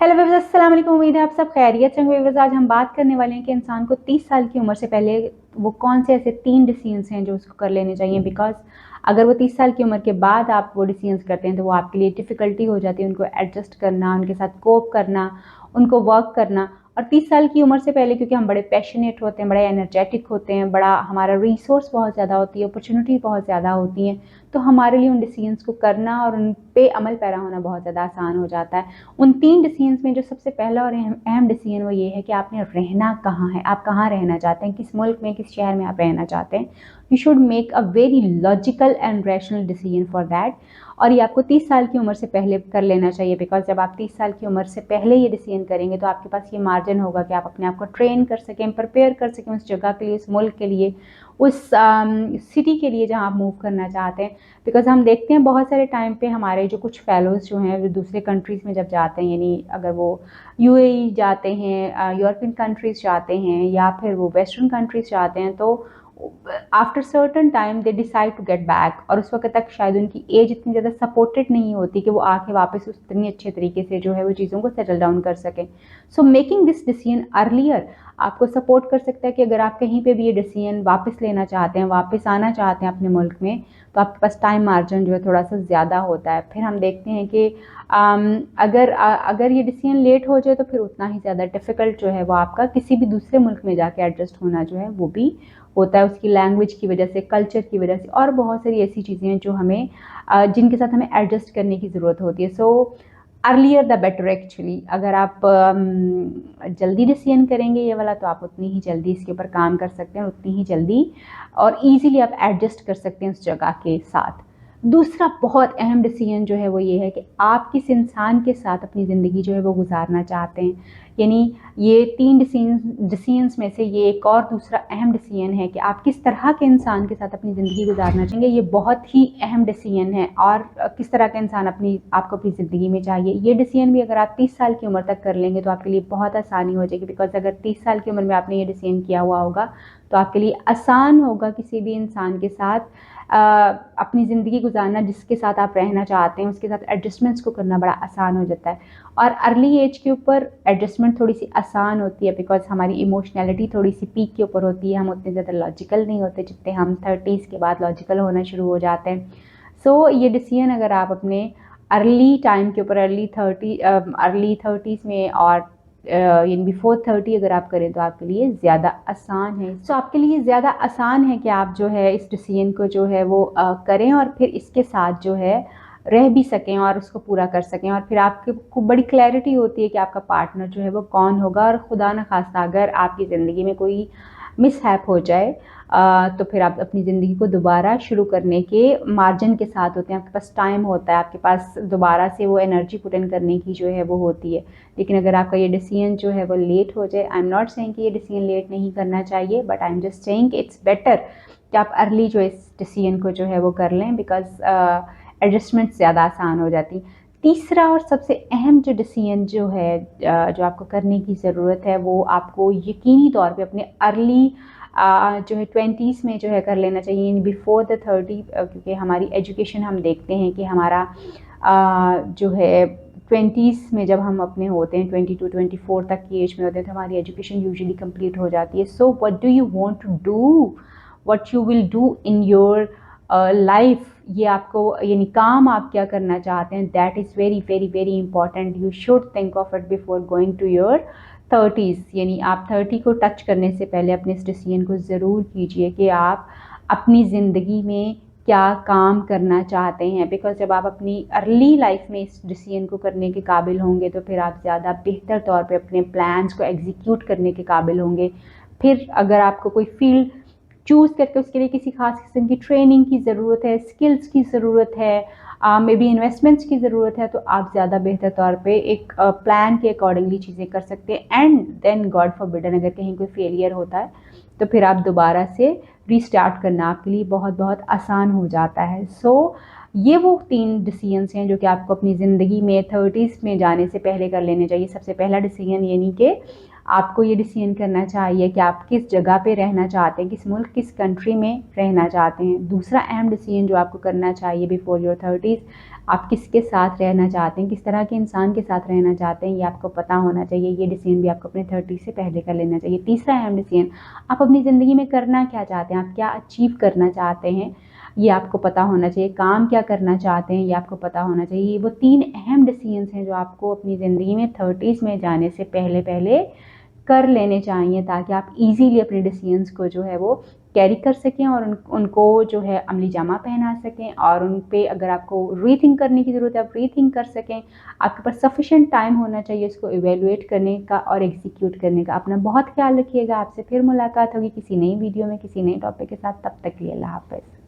Hello viewers, अस्सलाम वालेकुम। उम्मीद है आप सब खैरियत से होंगे। व्यूअर्स, आज हम बात करने वाले हैं कि इंसान को 30 साल की उम्र से पहले वो कौन से ऐसे 3 डिसीजंस हैं जो उसको कर लेने चाहिए। बिकॉज अगर वो 30 साल की उम्र के बाद आप वो डिसीजंस करते हैं तो वो आपके लिए डिफ़िकल्टी हो जाती है उनको एडजस्ट करना, उनके साथ कोप करना, उनको वर्क करना। और 30 साल की उम्र से पहले क्योंकि हम बड़े पैशनेट होते हैं, बड़े एनर्जेटिक होते हैं, बड़ा हमारा रिसोर्स बहुत ज़्यादा होती है, अपॉर्चुनिटी बहुत ज़्यादा होती हैं, तो हमारे लिए उन डिसीजंस को करना और उन पे अमल पैरा होना बहुत ज़्यादा आसान हो जाता है। उन 3 डिसीजंस में जो सबसे पहला और अहम डिसीजन वो ये है कि आपने रहना कहाँ है, आप कहाँ रहना चाहते हैं, किस मुल्क में, किस शहर में आप रहना चाहते हैं। You should make a very logical and rational decision for that. और ये आपको 30 साल की उम्र से पहले कर लेना चाहिए। बिकॉज जब आप 30 साल की उम्र से पहले ये डिसीजन करेंगे तो आपके पास ये मार्जिन होगा कि आप अपने आप को ट्रेन कर सकें, प्रिपेयर कर सकें उस जगह के लिए, उस मुल्क के लिए, उस सिटी के लिए जहाँ आप मूव करना चाहते हैं। बिकॉज हम देखते हैं बहुत सारे टाइम पे हमारे जो कुछ फेलोज़ जो हैं वो दूसरे कंट्रीज़ में जब जाते हैं, यानी अगर वो यूएई जाते हैं, यूरोपियन कंट्रीज़ जाते हैं या फिर वो वेस्टर्न कंट्रीज़ जाते हैं, तो after certain time they decide to get back. और उस वक्त तक शायद उनकी एज इतनी ज़्यादा सपोर्टेड नहीं होती कि वो आके वापस उतनी अच्छे तरीके से जो है वो चीज़ों को सेटल डाउन कर सकें। So making this decision earlier आपको सपोर्ट कर सकता है कि अगर आप कहीं पे भी ये डिसीजन वापस लेना चाहते हैं, वापस आना चाहते हैं अपने मुल्क में, तो आपके पास टाइम मार्जिन जो है थोड़ा सा ज़्यादा होता है। फिर हम देखते हैं कि अगर ये डिसीजन लेट हो जाए तो फिर उतना ही ज़्यादा डिफ़िकल्ट जो है वो आपका किसी भी दूसरे मुल्क में जाके एडजस्ट होना जो है वो भी होता है, उसकी लैंग्वेज की वजह से, कल्चर की वजह से, और बहुत सारी ऐसी चीज़ें हैं जो हमें जिनके साथ हमें एडजस्ट करने की ज़रूरत होती है। So earlier the better actually. अगर आप जल्दी डिसीजन करेंगे ये वाला तो आप उतनी ही जल्दी इसके ऊपर काम कर सकते हैं, उतनी ही जल्दी और ईज़िली आप एडजस्ट कर सकते हैं उस जगह के साथ। दूसरा बहुत अहम डिसीजन जो है वो ये है कि आप किस इंसान के साथ अपनी ज़िंदगी जो है वो गुजारना चाहते हैं। यानी ये 3 डिसीजंस में से ये एक और दूसरा अहम डिसीजन है कि आप किस तरह के इंसान के साथ अपनी ज़िंदगी गुजारना चाहेंगे। ये बहुत ही अहम डिसीजन है। और किस तरह का इंसान आपको अपनी ज़िंदगी में चाहिए, ये डिसीजन भी अगर आप 30 साल की उम्र तक कर लेंगे तो आपके लिए बहुत आसानी हो जाएगी। बिकॉज अगर 30 साल की उम्र में आपने ये डिसीजन किया हुआ होगा तो आपके लिए आसान होगा किसी भी इंसान के साथ अपनी ज़िंदगी गुजारना जिसके साथ आप रहना चाहते हैं, उसके साथ एडजस्टमेंट्स को करना बड़ा आसान हो जाता है। और अर्ली एज के ऊपर एडजस्टमेंट थोड़ी सी आसान होती है बिकॉज हमारी इमोशनैलिटी थोड़ी सी पीक के ऊपर होती है, हम उतने ज़्यादा लॉजिकल नहीं होते जितने हम 30s के बाद लॉजिकल होना शुरू हो जाते हैं। सो ये डिसीजन अगर आप अपने अर्ली टाइम के ऊपर अर्ली 30s में और यानी बिफोर 30 अगर आप करें तो आपके लिए ज़्यादा आसान है। सो आपके लिए ज़्यादा आसान है कि आप जो है इस डिसीजन को जो है वो करें और फिर इसके साथ जो है रह भी सकें और उसको पूरा कर सकें। और फिर आपको बड़ी क्लैरिटी होती है कि आपका पार्टनर जो है वो कौन होगा। और खुदा न खास्ता अगर आपकी ज़िंदगी में कोई मिसहैप हो जाए तो फिर आप अपनी ज़िंदगी को दोबारा शुरू करने के मार्जिन के साथ होते हैं, आपके पास टाइम होता है, आपके पास दोबारा से वो एनर्जी पुट इन करने की जो है वो होती है। लेकिन अगर आपका ये डिसीजन जो है वो लेट हो जाए, आई एम नॉट सेइंग कि ये डिसीजन लेट नहीं करना चाहिए, but I am just saying it's better कि आप अर्ली जो इस डिसीजन को जो है वो कर लें बिकॉज एडजस्टमेंट ज़्यादा आसान हो जाती। तीसरा और सबसे अहम जो डिसीजन जो है जो आपको करने की ज़रूरत है वो आपको यकीनी तौर पे अपने अर्ली जो है 20s में जो है कर लेना चाहिए, यानी बिफोर द 30। क्योंकि हमारी एजुकेशन हम देखते हैं कि हमारा जो है 20s में जब हम अपने होते हैं 22-24 तक की एज में होते हैं तो हमारी एजुकेशन यूजुअली कंप्लीट हो जाती है। So what do you want to do, what you will do in your life, ये आपको यानी काम आप क्या करना चाहते हैं, that is very very very important. You should think of it before going to your 30s। यानी आप 30 को टच करने से पहले अपने इस डिसीजन को ज़रूर कीजिए कि आप अपनी ज़िंदगी में क्या काम करना चाहते हैं। बिकॉज जब आप अपनी अर्ली लाइफ में इस डिसीजन को करने के काबिल होंगे तो फिर आप ज़्यादा बेहतर तौर पे अपने प्लान्स को एग्जीक्यूट करने के काबिल होंगे। फिर अगर आपको कोई फील्ड चूज़ करके उसके लिए किसी खास किस्म की ट्रेनिंग की ज़रूरत है, स्किल्स की ज़रूरत है, मे बी इन्वेस्टमेंट्स की ज़रूरत है, तो आप ज़्यादा बेहतर तौर पे एक प्लान के अकॉर्डिंगली चीज़ें कर सकते हैं। एंड देन गॉड फॉरबिडन अगर कहीं कोई फेलियर होता है तो फिर आप दोबारा से रीस्टार्ट करना आपके लिए बहुत बहुत आसान हो जाता है। सो ये वो 3 डिसीजंस हैं जो कि आपको अपनी ज़िंदगी में 30s में जाने से पहले कर लेने चाहिए। सबसे पहला डिसीजन यानी कि आपको ये डिसीजन करना चाहिए कि आप किस जगह पे रहना चाहते हैं, किस मुल्क, किस कंट्री में रहना चाहते हैं। दूसरा अहम डिसीजन जो आपको करना चाहिए बिफोर योर 30s, आप किसके साथ रहना चाहते हैं, किस तरह के इंसान के साथ रहना चाहते हैं, ये आपको पता होना चाहिए। ये डिसीजन भी आपको अपने 30 से पहले कर लेना चाहिए। तीसरा अहम डिसीजन, आप अपनी ज़िंदगी में करना क्या चाहते हैं, आप क्या अचीव करना चाहते हैं, ये आपको पता होना चाहिए। काम क्या करना चाहते हैं, ये आपको पता होना चाहिए। वो 3 अहम डिसीजंस हैं जो आपको अपनी ज़िंदगी में 30s में जाने से पहले पहले कर लेने चाहिए, ताकि आप इजीली अपने डिसीजंस को जो है वो कैरी कर सकें और उनको जो है अमली जामा पहना सकें, और उन पे अगर आपको रीथिंक करने की ज़रूरत है आप रीथिंक कर सकें। आपके पास सफिशेंट टाइम होना चाहिए इसको इवेलुएट करने का और एग्जीक्यूट करने का। अपना बहुत ख्याल रखिएगा। आपसे फिर मुलाकात होगी किसी नई वीडियो में किसी नए टॉपिक के साथ। तब तक के लिए अल्लाह हाफ़िज़।